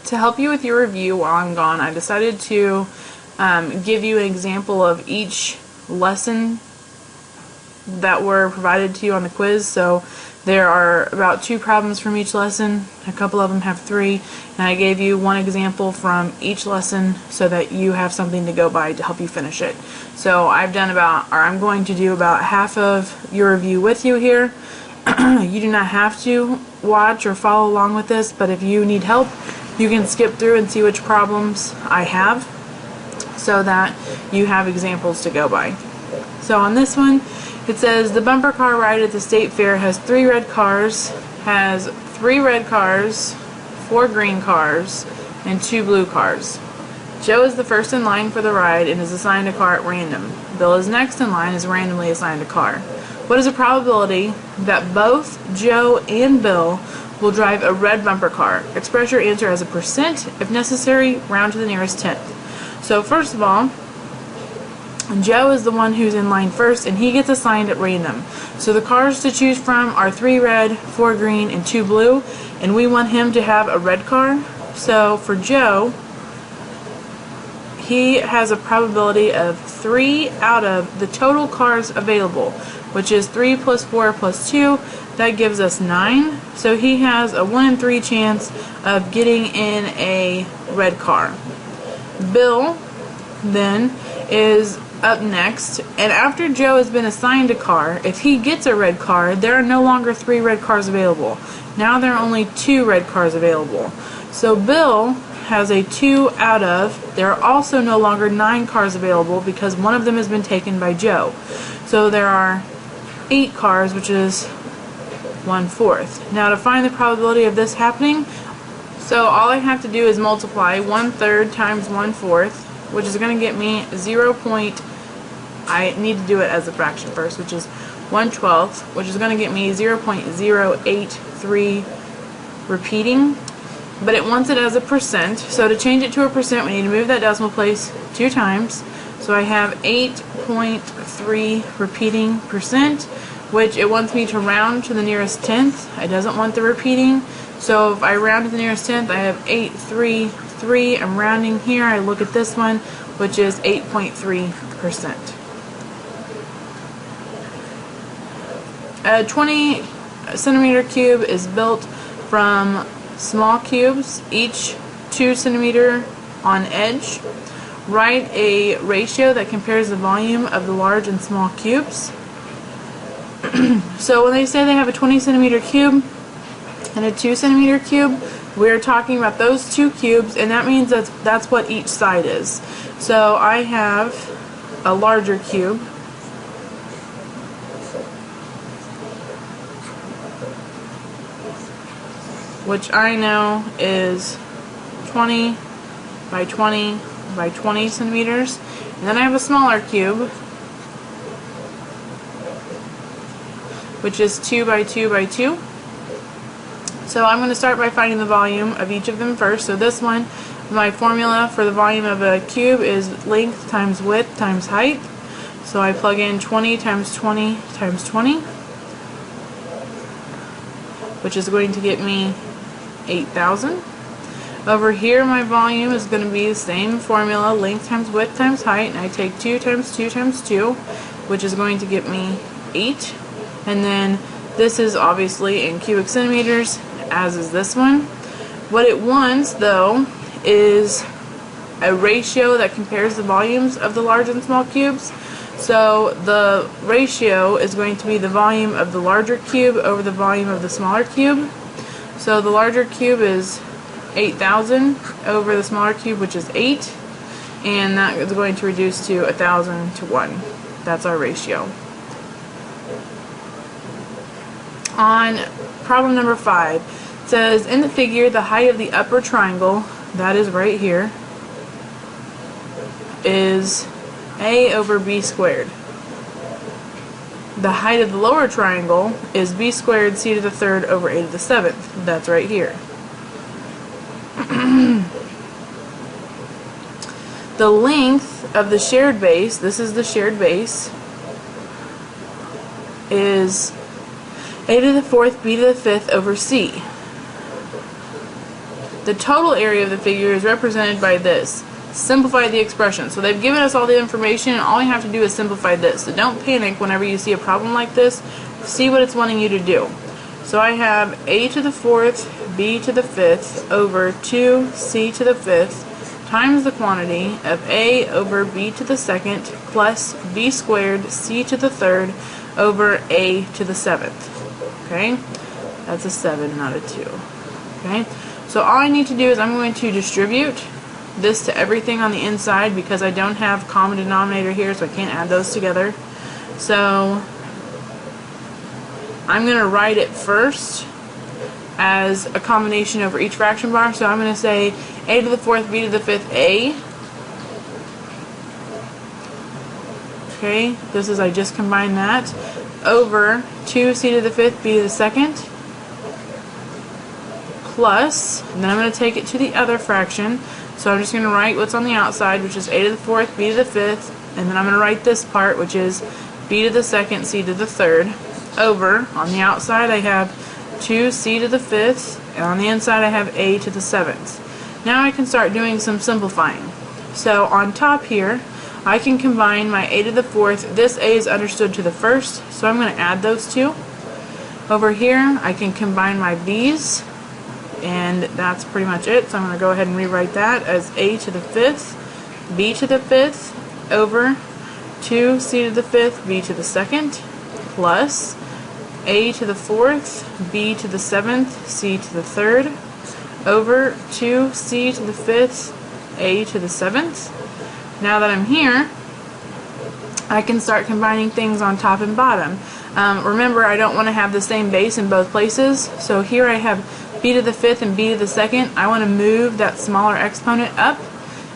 to help you with your review while I'm gone, I decided to give you an example of each lesson that were provided to you on the quiz. So there are about 2 problems from each lesson. A couple of them have 3, and I gave you one example from each lesson so that you have something to go by to help you finish it. So I'm going to do about half of your review with you here. You do not have to watch or follow along with this, but if you need help, you can skip through and see which problems I have so that you have examples to go by. So on this one, it says the bumper car ride at the state fair has 3 red cars, 4 green cars, and 2 blue cars. Joe is the first in line for the ride and is assigned a car at random. Bill is next in line and is randomly assigned a car. What is the probability that both Joe and Bill will drive a red bumper car? Express your answer as a percent. If necessary, round to the nearest tenth. So first of all, Joe is the one who's in line first, and he gets assigned at random. So the cars to choose from are 3 red, 4 green, and 2 blue, and we want him to have a red car. So for Joe, he has a probability of 3 out of the total cars available, which is 3 plus 4 plus 2. That gives us 9. So he has a 1 in 3 chance of getting in a red car. Bill then is up next, and after Joe has been assigned a car, if he gets a red car, there are no longer 3 red cars available. Now there are only 2 red cars available. So Bill has a 2 out of, there are also no longer 9 cars available because one of them has been taken by Joe. So there are 8 cars, which is 1/4. Now to find the probability of this happening, so all I have to do is multiply 1/3 times 1/4, which is going to get me I need to do it as a fraction first, which is 1/12, which is going to get me 0.083 repeating, but it wants it as a percent. So to change it to a percent, we need to move that decimal place 2 times. So I have 8.3 repeating percent, which it wants me to round to the nearest tenth. It doesn't want the repeating. So if I round to the nearest tenth, I have 833. I'm rounding here. I look at this one, which is 8.3%. A 20 centimeter cube is built from small cubes, each 2 centimeter on edge. Write a ratio that compares the volume of the large and small cubes. So when they say they have a 20 centimeter cube and a 2 centimeter cube, we're talking about those 2 cubes, and that means that's what each side is. So I have a larger cube, which I know is 20 by 20 by 20 centimeters. And then I have a smaller cube, which is 2 by 2 by 2. So I'm going to start by finding the volume of each of them first. So this one, my formula for the volume of a cube is length times width times height. So I plug in 20 times 20 times 20, which is going to get me 8,000. Over here, my volume is going to be the same formula, length times width times height, and I take 2 times 2 times 2, which is going to get me 8. And then this is obviously in cubic centimeters, as is this one. What it wants, though, is a ratio that compares the volumes of the large and small cubes. So the ratio is going to be the volume of the larger cube over the volume of the smaller cube. So the larger cube is 8,000 over the smaller cube, which is 8, and that is going to reduce to 1,000 to 1. That's our ratio. On problem number 5, it says in the figure the height of the upper triangle, that is right here, is a over b squared. The height of the lower triangle is b squared c to the third over a to the seventh. That's right here. The length of the shared base, this is the shared base, is a to the fourth b to the fifth over c. The total area of the figure is represented by this. Simplify the expression. So they've given us all the information, and all you have to do is simplify this. So don't panic whenever you see a problem like this. See what it's wanting you to do. So I have a to the 4th, b to the 5th over 2c to the 5th times the quantity of a over b to the 2nd plus b squared c to the 3rd over a to the 7th. Okay? That's a 7, not a 2. Okay? So all I need to do is I'm going to distribute this to everything on the inside because I don't have common denominator here, so I can't add those together. So I'm going to write it first as a combination over each fraction bar. So I'm going to say a to the 4th, b to the 5th, a. Okay, this is, I just combined that, over 2c to the 5th, b to the 2nd, plus, and then I'm going to take it to the other fraction. So I'm just going to write what's on the outside, which is a to the 4th, b to the 5th, and then I'm going to write this part, which is b to the 2nd, c to the 3rd, over, on the outside I have 2c to the 5th, and on the inside I have a to the 7th. Now I can start doing some simplifying. So on top here, I can combine my a to the 4th. This a is understood to the first, so I'm going to add those two. Over here, I can combine my b's, and that's pretty much it. So I'm going to go ahead and rewrite that as a to the 5th, b to the 5th, over 2c to the 5th, b to the 2nd, plus a to the 4th, b to the 7th, c to the 3rd, over 2c to the 5th, a to the 7th. Now that I'm here, I can start combining things on top and bottom. Remember, I don't want to have the same base in both places, so here I have b to the 5th and b to the 2nd. I want to move that smaller exponent up,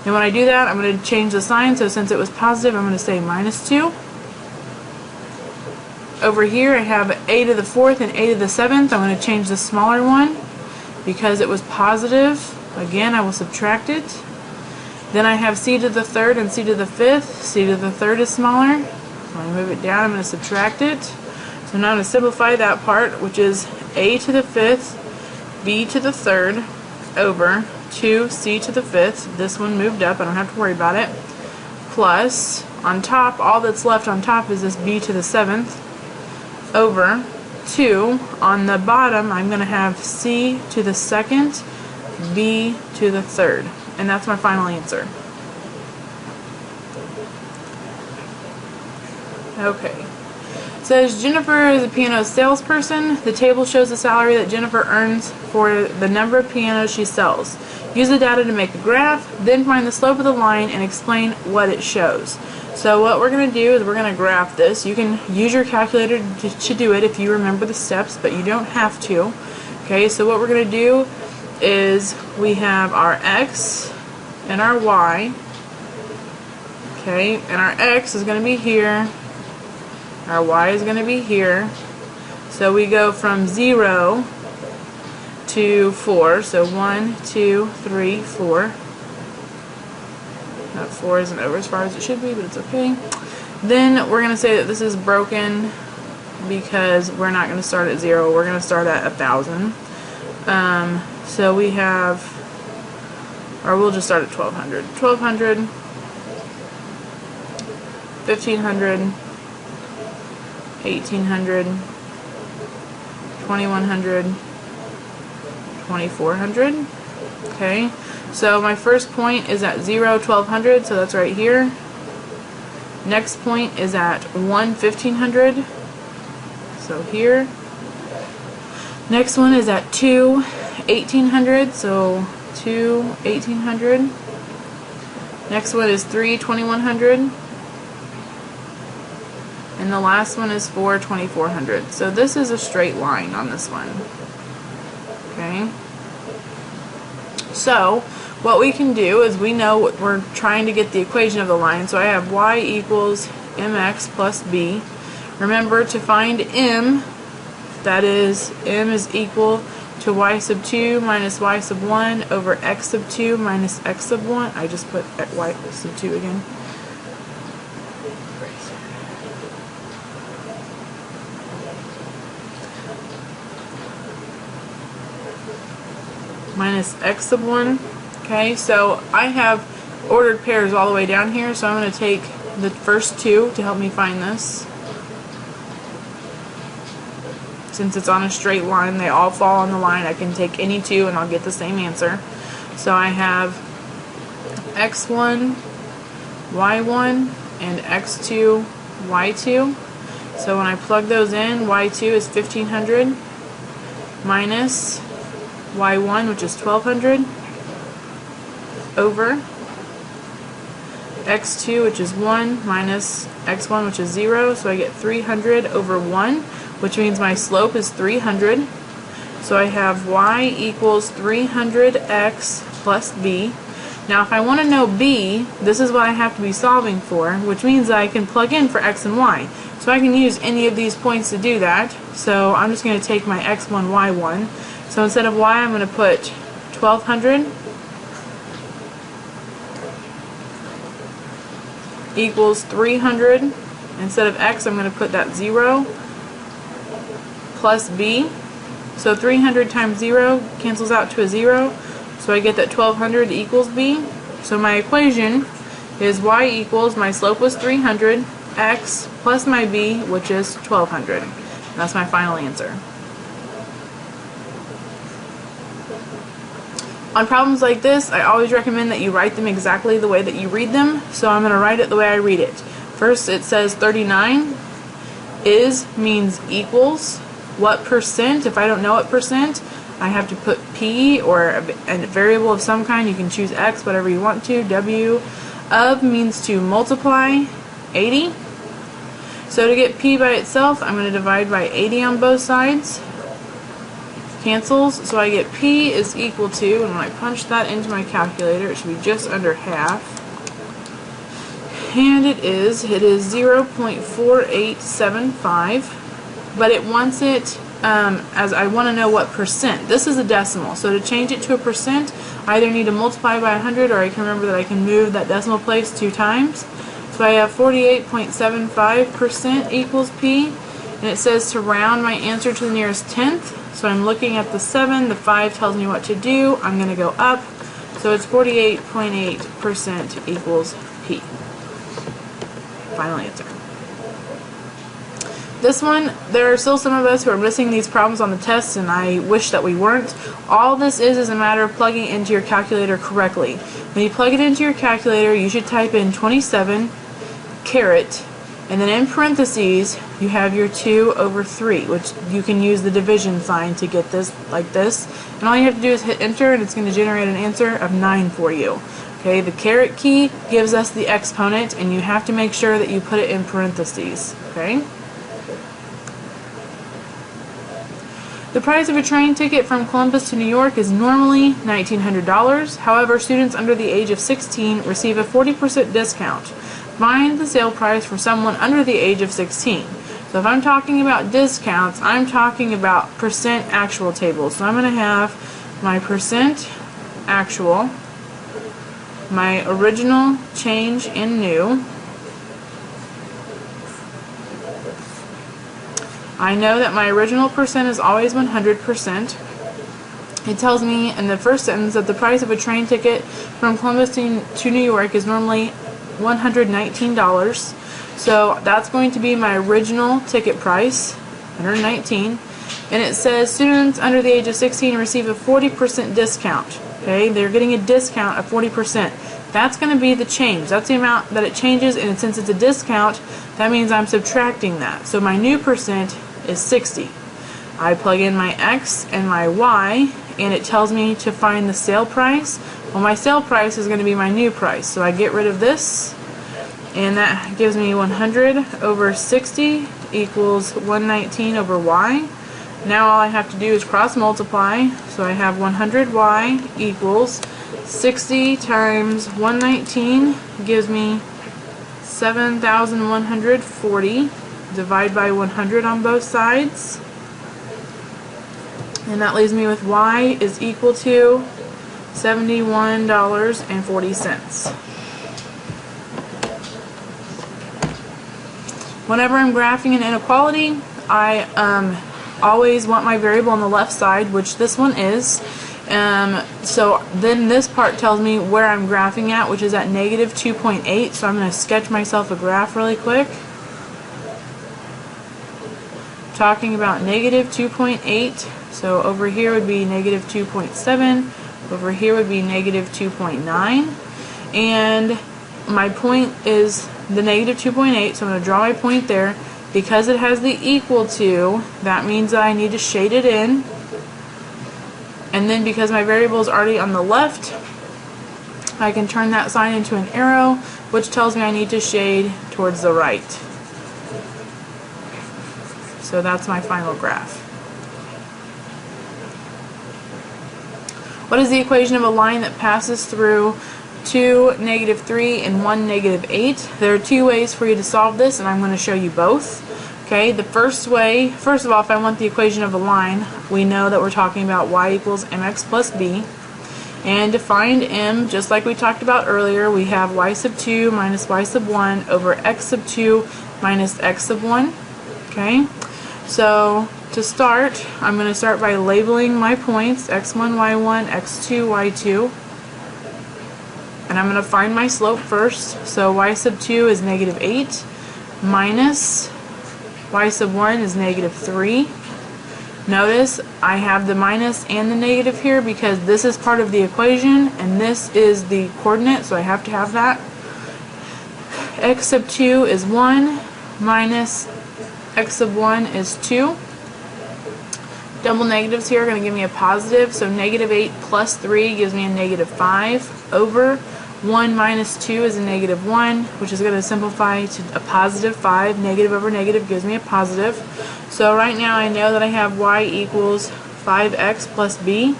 and when I do that, I'm going to change the sign. So since it was positive, I'm going to say minus 2. Over here I have a to the 4th and a to the 7th. I'm going to change the smaller one because it was positive. Again, I will subtract it. Then I have c to the 3rd and c to the 5th. c to the 3rd is smaller. So I move it down, I'm going to subtract it. So now I'm going to simplify that part, which is a to the 5th, b to the 3rd, over 2c to the 5th. This one moved up, I don't have to worry about it. Plus, on top, all that's left on top is this b to the 7th, over 2. On the bottom, I'm going to have c to the 2nd, b to the 3rd. And that's my final answer. Okay. It says Jennifer is a piano salesperson. The table shows the salary that Jennifer earns for the number of pianos she sells. Use the data to make a graph, then find the slope of the line and explain what it shows. So what we're going to do is we're going to graph this. You can use your calculator to do it if you remember the steps, but you don't have to. Okay, so what we're going to do is we have our x and our y. Okay, and our x is going to be here. Our y is going to be here. So we go from 0 to 4. So 1, 2, 3, 4. That 4 isn't over as far as it should be, but it's okay. Then we're going to say that this is broken because we're not going to start at 0. We're going to start at 1,000. So we have, or we'll just start at 1,200. 1,200, 1,500, 1,800, 2,100, 2,400. Okay, so my first point is at 0, 1,200, so that's right here. Next point is at 1, 1,500, so here. Next one is at 2, 1,800, so 2, 1,800. Next one is 3, 2,100. And the last one is 4, 2,400. So this is a straight line on this one. Okay. So what we can do is we know what we're trying to get the equation of the line. So I have y equals mx plus b. Remember to find m, that is m is equal to y sub 2 minus y sub 1 over x sub 2 minus x sub 1. I just put y sub 2 again. Minus minus x sub 1. Okay, so I have ordered pairs all the way down here, so I'm going to take the first two to help me find this. Since it's on a straight line, they all fall on the line. I can take any two and I'll get the same answer. So I have x1, y1, and x2, y2. So when I plug those in, y2 is 1500 minus y1, which is 1200, over x2, which is 1, minus x1, which is 0. So I get 300 over 1, which means my slope is 300. So I have y equals 300x plus b. Now if I want to know b, this is what I have to be solving for, which means that I can plug in for x and y. So I can use any of these points to do that. So I'm just going to take my x1, y1. So instead of y, I'm going to put 1200 equals 300. Instead of x, I'm going to put that 0 plus b. So 300 times 0 cancels out to a 0. So I get that 1200 equals b. So my equation is y equals, my slope was 300, x plus my b, which is 1200. And that's my final answer. On problems like this, I always recommend that you write them exactly the way that you read them. So I'm going to write it the way I read it. First, it says 39 is means equals what percent. If I don't know what percent, I have to put p or a variable of some kind. You can choose x, whatever you want to. W of means to multiply 80. So to get p by itself, I'm going to divide by 80 on both sides. Cancels, so I get p is equal to, and when I punch that into my calculator, it should be just under half. And it is 0.4875, but it wants it as I want to know what percent. This is a decimal, so to change it to a percent, I either need to multiply by 100, or I can remember that I can move that decimal place 2 times. So I have 48.75% equals p, and it says to round my answer to the nearest tenth. So I'm looking at the 7, the 5 tells me what to do. I'm going to go up, so it's 48.8% equals p. Final answer. This one, there are still some of us who are missing these problems on the test, and I wish that we weren't. All this is a matter of plugging into your calculator correctly. When you plug it into your calculator, you should type in 27 caret, and then in parentheses you have your 2 over 3, which you can use the division sign to get this like this. And all you have to do is hit enter, and it's going to generate an answer of 9 for you. Okay, the caret key gives us the exponent, and you have to make sure that you put it in parentheses. Okay. The price of a train ticket from Columbus to New York is normally $1,900. However, students under the age of 16 receive a 40% discount. Find the sale price for someone under the age of 16. So if I'm talking about discounts, I'm talking about percent actual tables. So I'm going to have my percent actual, my original change in new. I know that my original percent is always 100%. It tells me in the first sentence that the price of a train ticket from Columbus to New York is normally $119. So that's going to be my original ticket price, $119. And it says students under the age of 16 receive a 40% discount. Okay, they're getting a discount of 40%. That's going to be the change. That's the amount that it changes, and since it's a discount, that means I'm subtracting that. So my new percent is 60. I plug in my x and my y, and it tells me to find the sale price. Well, my sale price is going to be my new price. So I get rid of this, and that gives me 100 over 60 equals 119 over y. Now all I have to do is cross multiply. So I have 100y equals 60 times 119 gives me 7,140. Divide by 100 on both sides. And that leaves me with y is equal to $71.40. Whenever I'm graphing an inequality, I always want my variable on the left side, which this one is. So then this part tells me where I'm graphing at, which is at negative 2.8. So I'm going to sketch myself a graph really quick. Talking about negative 2.8. So over here would be negative 2.7. Over here would be negative 2.9. And my point is the negative 2.8. So I'm going to draw my point there. Because it has the equal to, that means that I need to shade it in. And then because my variable is already on the left, I can turn that sign into an arrow, which tells me I need to shade towards the right. So that's my final graph. What is the equation of a line that passes through 2, negative 3, and 1, negative 8? There are two ways for you to solve this, and I'm going to show you both. Okay, the first way, first of all, if I want the equation of a line, we know that we're talking about y equals mx plus b. And to find m, just like we talked about earlier, we have y sub 2 minus y sub 1 over x sub 2 minus x sub 1. Okay, so to start, I'm going to start by labeling my points, x1, y1, x2, y2. And I'm going to find my slope first. So y sub 2 is negative 8 minus y sub 1 is negative 3. Notice I have the minus and the negative here because this is part of the equation and this is the coordinate, so I have to have that. X sub 2 is 1 minus x sub 1 is 2. Double negatives here are going to give me a positive, so negative 8 plus 3 gives me a negative 5 over 1 minus 2 is a negative 1, which is going to simplify to a positive 5. Negative over negative gives me a positive. So right now I know that I have y equals 5x plus b.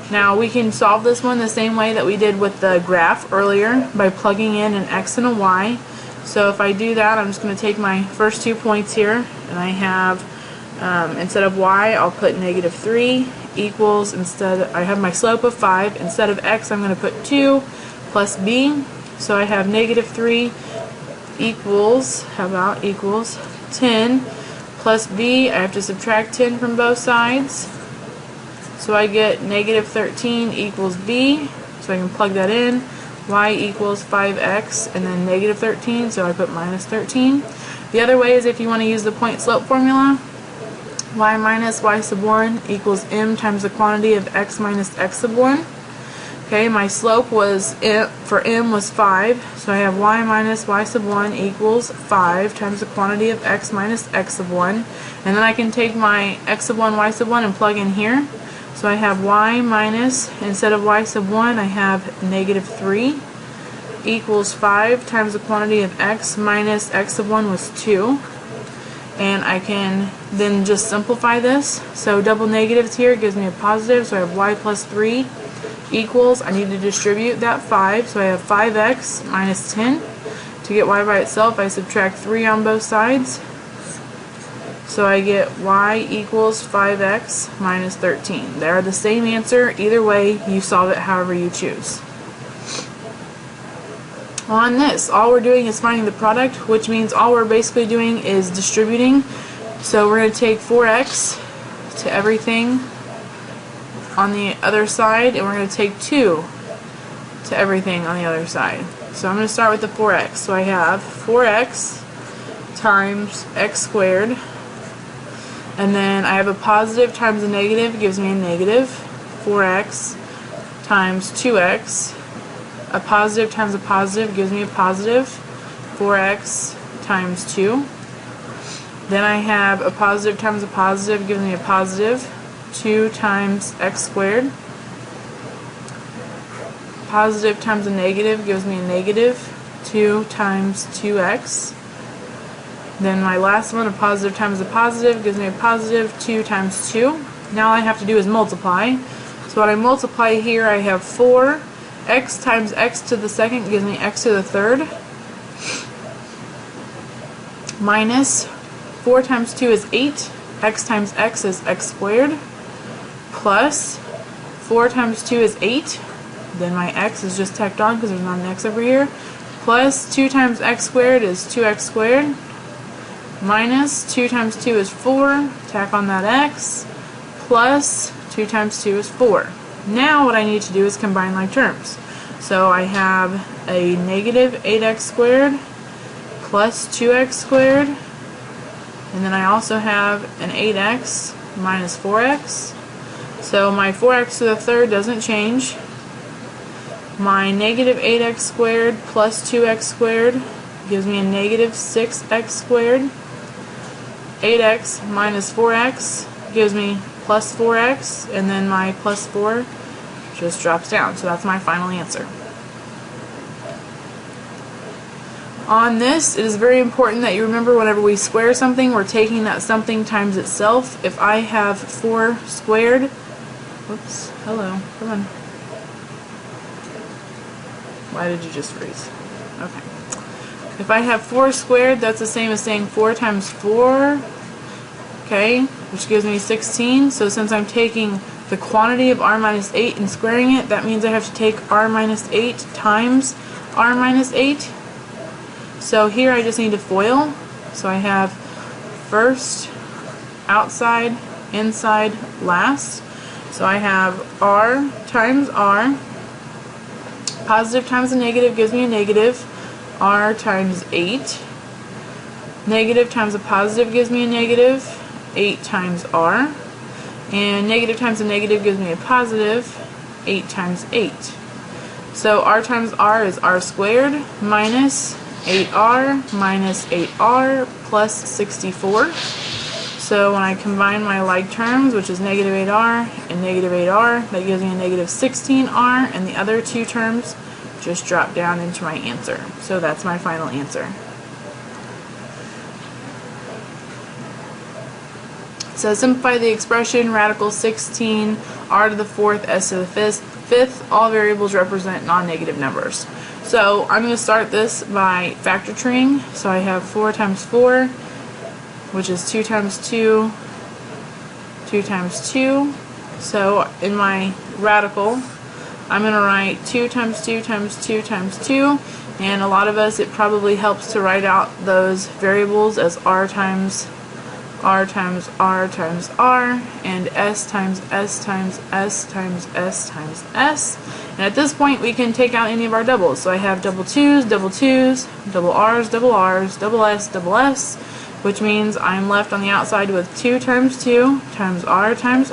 Now we can solve this one the same way that we did with the graph earlier by plugging in an x and a y. So if I do that, I'm just going to take my first 2 points here, and I have, instead of y, I'll put negative 3 equals, I have my slope of 5. Instead of x, I'm going to put 2 plus b, so I have negative 3 equals, equals 10 plus b, I have to subtract 10 from both sides, so I get negative 13 equals b, so I can plug that in, y equals 5x, and then negative 13, so I put minus 13. The other way is if you want to use the point slope formula, y minus y sub 1 equals m times the quantity of x minus x sub 1. Okay, my slope was, for m was 5, so I have y minus y sub 1 equals 5 times the quantity of x minus x sub 1. And then I can take my x sub 1, y sub 1 and plug in here. So I have y minus, instead of y sub 1, I have negative 3 equals 5 times the quantity of x minus x sub 1 was 2. And I can then just simplify this. So double negatives here gives me a positive, so I have y plus 3 equals, I need to distribute that 5, so I have 5x minus 10. To get y by itself, I subtract 3 on both sides. So I get y equals 5x minus 13. They are the same answer. Either way, you solve it however you choose. On this, all we're doing is finding the product, which means all we're basically doing is distributing. So we're going to take 4x to everything on the other side, and we're going to take 2 to everything on the other side. So I'm going to start with the 4x. So I have 4x times x squared, and then I have a positive times a negative gives me a negative. 4x times 2x, a positive times a positive gives me a positive. 4x times 2. Then I have a positive times a positive gives me a positive. 2 times x squared. Positive times a negative gives me a negative 2 times 2x. Then my last one, a positive times a positive, gives me a positive 2 times 2. Now all I have to do is multiply. So when I multiply here, I have 4. X times x to the second gives me x to the third. Minus 4 times 2 is 8. X times x is x squared. Plus 4 times 2 is 8. Then my x is just tacked on because there's not an x over here. Plus 2 times x squared is 2x squared. Minus 2 times 2 is 4. Tack on that x. Plus 2 times 2 is 4. Now what I need to do is combine like terms. So I have a negative 8x squared plus 2x squared, and then I also have an 8x minus 4x. So my 4x to the third doesn't change. My negative 8x squared plus 2x squared gives me a negative 6x squared. 8x minus 4x gives me plus 4x, and then my plus 4 just drops down. So that's my final answer. On this, it is very important that you remember whenever we square something, we're taking that something times itself. If I have 4 squared, whoops, hello, come on. Why did you just freeze? Okay. If I have 4 squared, that's the same as saying 4 times 4, okay, which gives me 16. So since I'm taking the quantity of r minus 8 and squaring it, that means I have to take r minus 8 times r minus 8. So here I just need to FOIL. So I have first, outside, inside, last. So I have r times r. Positive times a negative gives me a negative. R times 8. Negative times a positive gives me a negative. 8 times r. And negative times a negative gives me a positive. 8 times 8. So r times r is r squared minus 8r minus 8r plus 64. So when I combine my like terms, which is negative 8r and negative 8r, that gives me a negative 16r, and the other two terms just drop down into my answer. So that's my final answer. So simplify the expression, radical 16, r to the fourth, s to the fifth, all variables represent non-negative numbers. So I'm going to start this by factor treeing. So I have 4 times 4, which is 2 times 2, 2 times 2. So in my radical, I'm going to write 2 times 2 times 2 times 2. And a lot of us, it probably helps to write out those variables as r times r times r times r, and s times s times s times s times s. And at this point we can take out any of our doubles. So I have double 2's, double r's, double s, which means I'm left on the outside with 2 times 2 times r times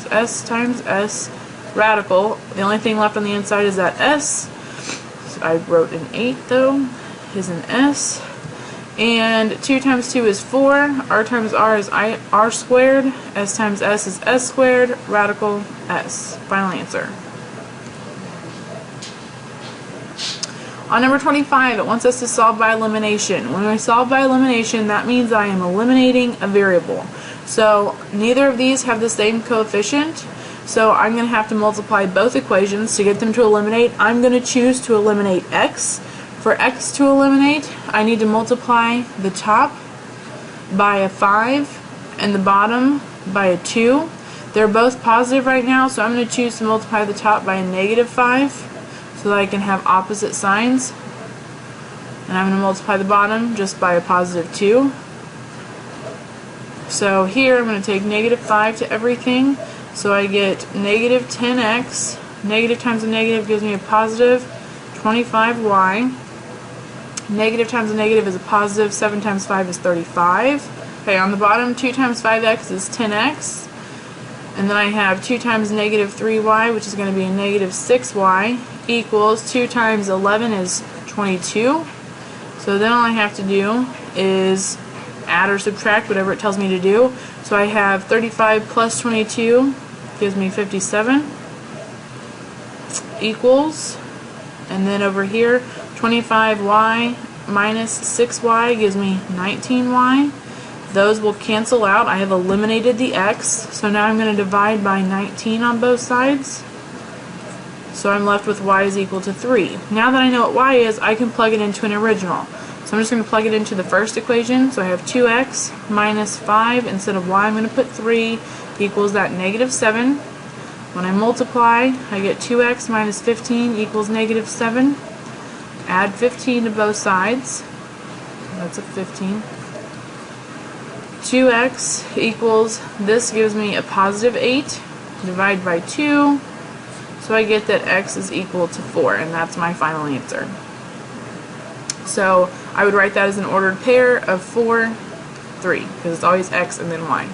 s radical. The only thing left on the inside is that s. So I wrote an 8 though, is an s. And 2 times 2 is 4, r times r is r squared, s times s is s squared, radical s. Final answer. On number 25, it wants us to solve by elimination. When I solve by elimination, that means I am eliminating a variable. So neither of these have the same coefficient, so I'm going to have to multiply both equations to get them to eliminate. I'm going to choose to eliminate x. For x to eliminate, I need to multiply the top by a 5 and the bottom by a 2. They're both positive right now, so I'm going to choose to multiply the top by a negative 5 so that I can have opposite signs. And I'm going to multiply the bottom just by a positive 2. So here I'm going to take negative 5 to everything, so I get negative 10x. Negative times a negative gives me a positive 25y. Negative times a negative is a positive. 7 times 5 is 35. Okay, on the bottom, 2 times 5x is 10x. And then I have 2 times negative 3y, which is going to be a negative 6y, equals 2 times 11 is 22. So then all I have to do is add or subtract whatever it tells me to do. So I have 35 plus 22 gives me 57 equals, and then over here 25y minus 6y gives me 19y. Those will cancel out. I have eliminated the x, so now I'm going to divide by 19 on both sides. So I'm left with y is equal to 3. Now that I know what y is, I can plug it into an original. So I'm just going to plug it into the first equation. So I have 2x minus 5. Instead of y, I'm going to put 3 equals that negative 7. When I multiply, I get 2x minus 15 equals negative 7. Add 15 to both sides. That's a 15. 2x equals, this gives me a positive 8. Divide by 2. So I get that x is equal to 4, and that's my final answer. So I would write that as an ordered pair of 4, 3, because it's always x and then y.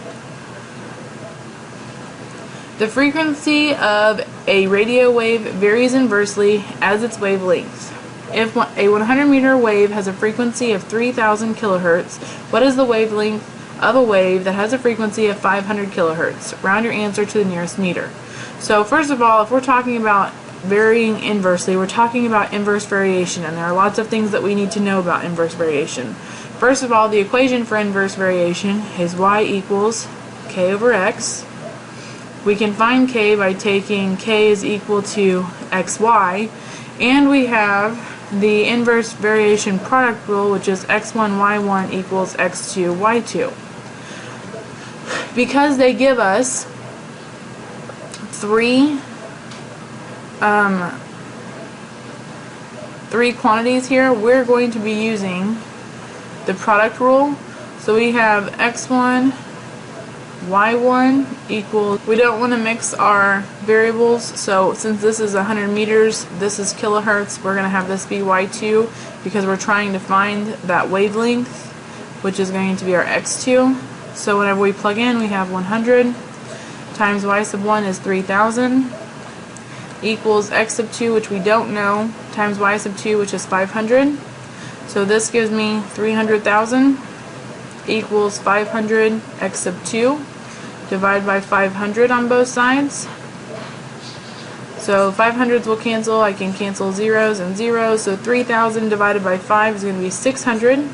The frequency of a radio wave varies inversely as its wavelength. If a 100 meter wave has a frequency of 3,000 kilohertz, what is the wavelength of a wave that has a frequency of 500 kilohertz? Round your answer to the nearest meter. So first of all, if we're talking about varying inversely, we're talking about inverse variation, and there are lots of things that we need to know about inverse variation. First of all, the equation for inverse variation is y equals k over x. We can find k by taking k is equal to xy, and we have the inverse variation product rule, which is x1 y1 equals x2 y2. Because they give us three quantities here, we're going to be using the product rule. So we have x1 y1 equals, we don't want to mix our variables, so since this is 100 meters, this is kilohertz, we're going to have this be y2 because we're trying to find that wavelength, which is going to be our x2. So whenever we plug in, we have 100 times y sub 1 is 3,000 equals x sub 2, which we don't know, times y sub 2, which is 500. So this gives me 300,000 equals 500 x sub 2. Divide by 500 on both sides. So 500s will cancel. I can cancel zeros and zeros. So 3,000 divided by 5 is going to be 600.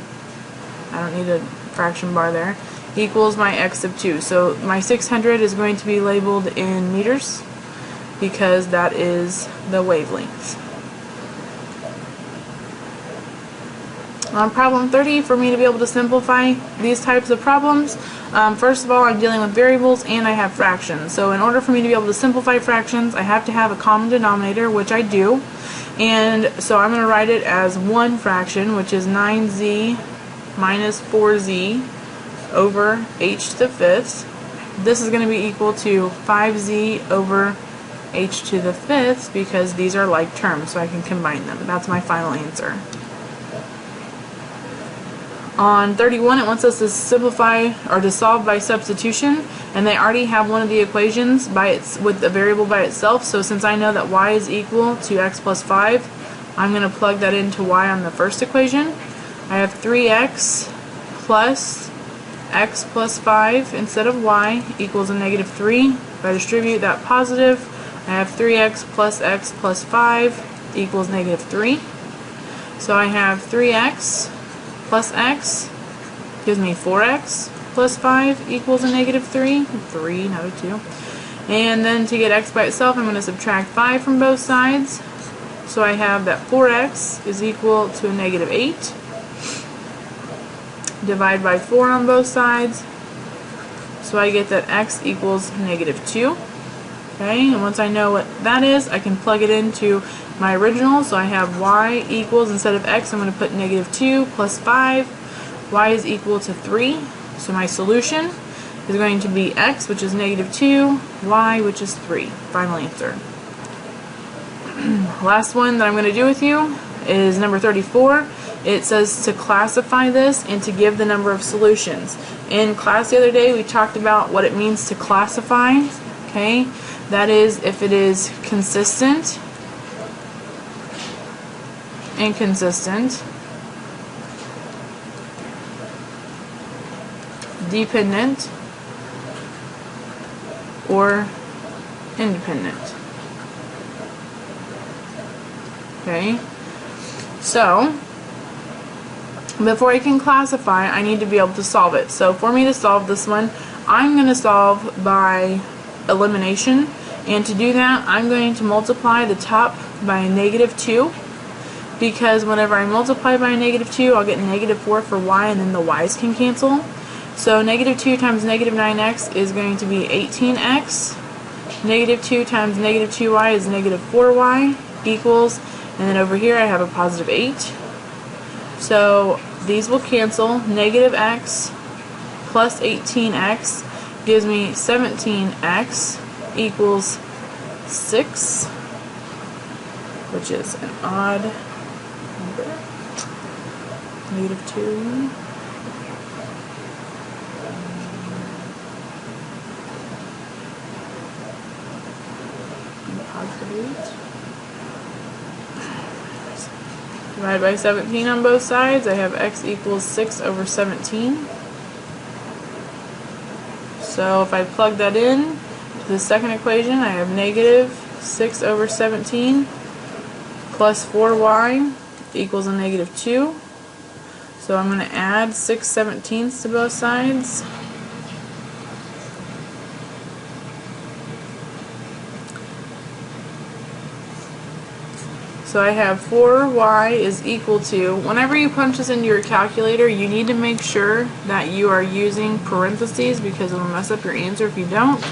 I don't need a fraction bar there. Equals my x sub 2. So my 600 is going to be labeled in meters because that is the wavelength. On problem 30, for me to be able to simplify these types of problems, first of all, I'm dealing with variables and I have fractions. So in order for me to be able to simplify fractions, I have to have a common denominator, which I do. And so I'm going to write it as one fraction, which is 9z minus 4z over h to the fifth. This is going to be equal to 5z over h to the fifth because these are like terms, so I can combine them. That's my final answer. On 31, it wants us to simplify or to solve by substitution, and they already have one of the equations with the variable by itself. So since I know that y is equal to x plus 5, I'm going to plug that into y on the first equation. I have 3x plus x plus 5 instead of y equals a negative 3. If I distribute that positive, I have 3x plus x plus 5 equals negative 3. So I have 3x plus x gives me 4x plus 5 equals a negative 3. 3, not a 2. And then to get x by itself, I'm going to subtract 5 from both sides. So I have that 4x is equal to a negative 8. Divide by 4 on both sides. So I get that x equals negative 2. Okay, and once I know what that is, I can plug it into my original. So I have y equals, instead of x, I'm going to put negative 2 plus 5. Y is equal to 3. So my solution is going to be x, which is negative 2, y, which is 3. Final answer. Last one that I'm going to do with you is number 34. It says to classify this and to give the number of solutions. In class the other day, we talked about what it means to classify. Okay, that is if it is consistent, inconsistent, dependent, or independent. Okay, so before I can classify, I need to be able to solve it. So for me to solve this one, I'm going to solve by elimination, and to do that, I'm going to multiply the top by a negative 2, because whenever I multiply by a negative 2, I'll get negative 4 for y, and then the y's can cancel. So negative 2 times negative 9x is going to be 18x. Negative 2 times negative 2y is negative 4y equals, and then over here I have a positive 8. So these will cancel. Negative x plus 18x gives me 17x equals 6. which is an odd number, -2. Divide by 17 on both sides. I have x equals 6 over 17. So if I plug that in to the second equation, I have -6 over 17 plus 4y equals a -2. So I'm going to add 6/17 to both sides. So I have 4y is equal to, whenever you punch this into your calculator, you need to make sure that you are using parentheses because it'll mess up your answer if you don't.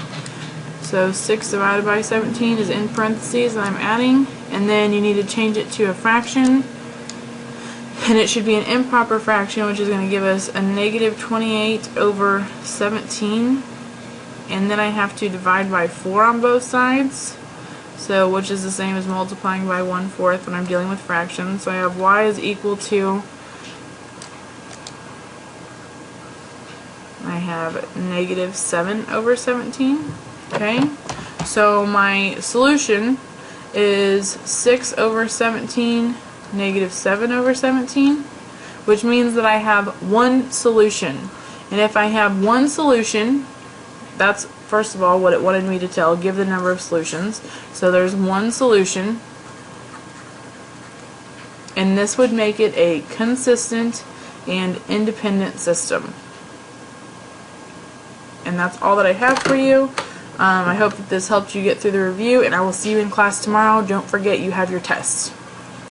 So 6 divided by 17 is in parentheses and I'm adding, and then you need to change it to a fraction, and it should be an improper fraction, which is going to give us a -28 over 17, and then I have to divide by 4 on both sides. So, which is the same as multiplying by 1/4 when I'm dealing with fractions. So I have y is equal to, I have -7 over 17. Okay, so my solution is 6 over 17, -7 over 17, which means that I have one solution. And if I have one solution, that's first of all what it wanted me to tell, give the number of solutions. So there's one solution, and this would make it a consistent and independent system. And that's all that I have for you. I hope that this helped you get through the review, and I will see you in class tomorrow. Don't forget you have your tests.